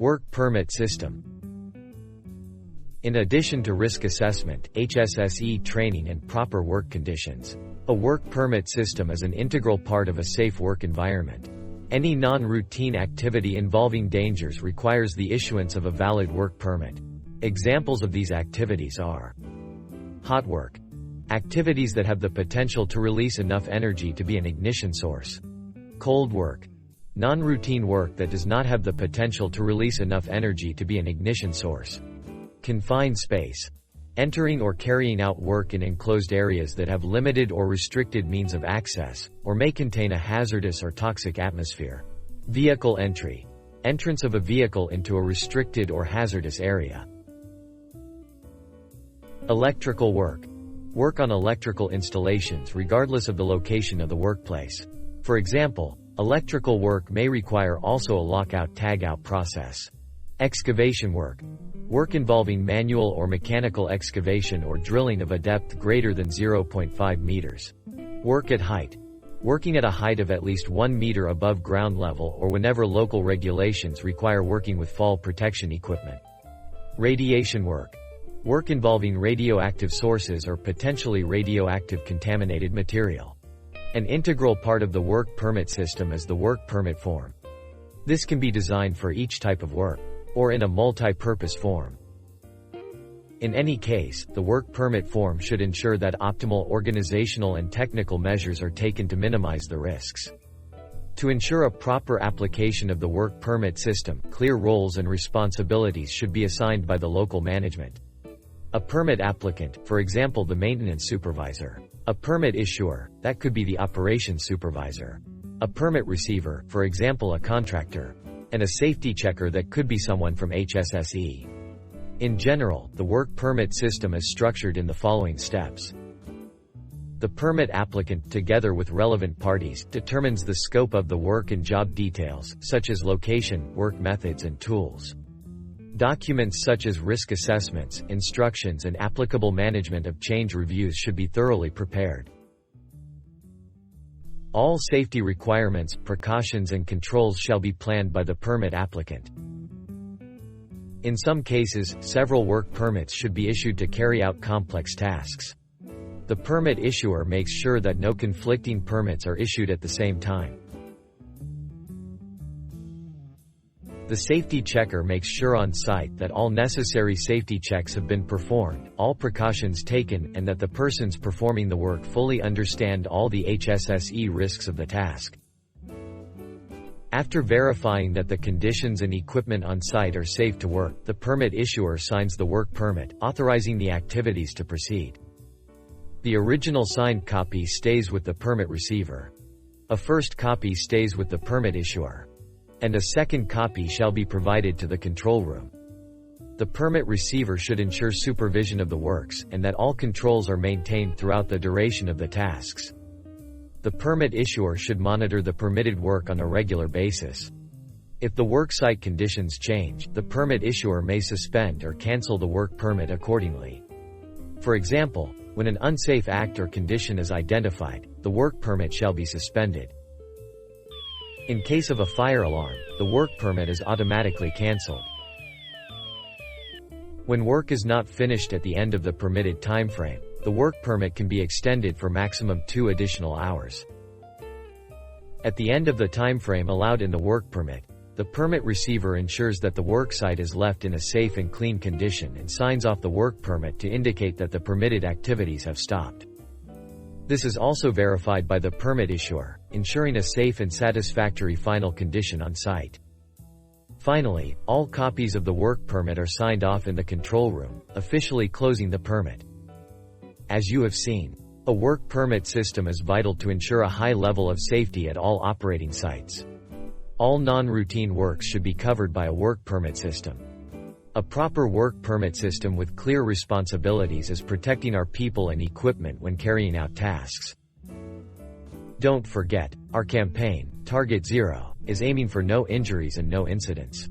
Work permit system. In addition to risk assessment, HSSE training and proper work conditions, a work permit system is an integral part of a safe work environment. Any non-routine activity involving dangers requires the issuance of a valid work permit. Examples of these activities are hot work, activities that have the potential to release enough energy to be an ignition source. Cold work, non-routine work that does not have the potential to release enough energy to be an ignition source. Confined space, entering or carrying out work in enclosed areas that have limited or restricted means of access, or may contain a hazardous or toxic atmosphere. Vehicle entry, entrance of a vehicle into a restricted or hazardous area. Electrical work, work on electrical installations regardless of the location of the workplace. For example, electrical work may require also a lockout-tagout process. Excavation work, work involving manual or mechanical excavation or drilling of a depth greater than 0.5 meters. Work at height, working at a height of at least 1 meter above ground level or whenever local regulations require working with fall protection equipment. Radiation work, work involving radioactive sources or potentially radioactive contaminated material. An integral part of the work permit system is the work permit form. This can be designed for each type of work, or in a multi-purpose form. In any case, the work permit form should ensure that optimal organizational and technical measures are taken to minimize the risks. To ensure a proper application of the work permit system, clear roles and responsibilities should be assigned by the local management. A permit applicant, for example the maintenance supervisor. A permit issuer, that could be the operations supervisor. A permit receiver, for example a contractor. And a safety checker, that could be someone from HSSE. In general, the work permit system is structured in the following steps. The permit applicant, together with relevant parties, determines the scope of the work and job details, such as location, work methods and tools. Documents such as risk assessments, instructions and applicable management of change reviews should be thoroughly prepared. All safety requirements, precautions and controls shall be planned by the permit applicant. In some cases, several work permits should be issued to carry out complex tasks. The permit issuer makes sure that no conflicting permits are issued at the same time. The safety checker makes sure on site that all necessary safety checks have been performed, all precautions taken, and that the persons performing the work fully understand all the HSSE risks of the task. After verifying that the conditions and equipment on site are safe to work, the permit issuer signs the work permit, authorizing the activities to proceed. The original signed copy stays with the permit receiver. A first copy stays with the permit issuer. And a second copy shall be provided to the control room. The permit receiver should ensure supervision of the works, and that all controls are maintained throughout the duration of the tasks. The permit issuer should monitor the permitted work on a regular basis. If the work site conditions change, the permit issuer may suspend or cancel the work permit accordingly. For example, when an unsafe act or condition is identified, the work permit shall be suspended. In case of a fire alarm, the work permit is automatically cancelled. When work is not finished at the end of the permitted timeframe, the work permit can be extended for maximum 2 additional hours. At the end of the timeframe allowed in the work permit, the permit receiver ensures that the work site is left in a safe and clean condition and signs off the work permit to indicate that the permitted activities have stopped. This is also verified by the permit issuer, ensuring a safe and satisfactory final condition on site. Finally, all copies of the work permit are signed off in the control room, officially closing the permit. As you have seen, a work permit system is vital to ensure a high level of safety at all operating sites. All non-routine works should be covered by a work permit system. A proper work permit system with clear responsibilities is protecting our people and equipment when carrying out tasks. Don't forget, our campaign, Target Zero, is aiming for no injuries and no incidents.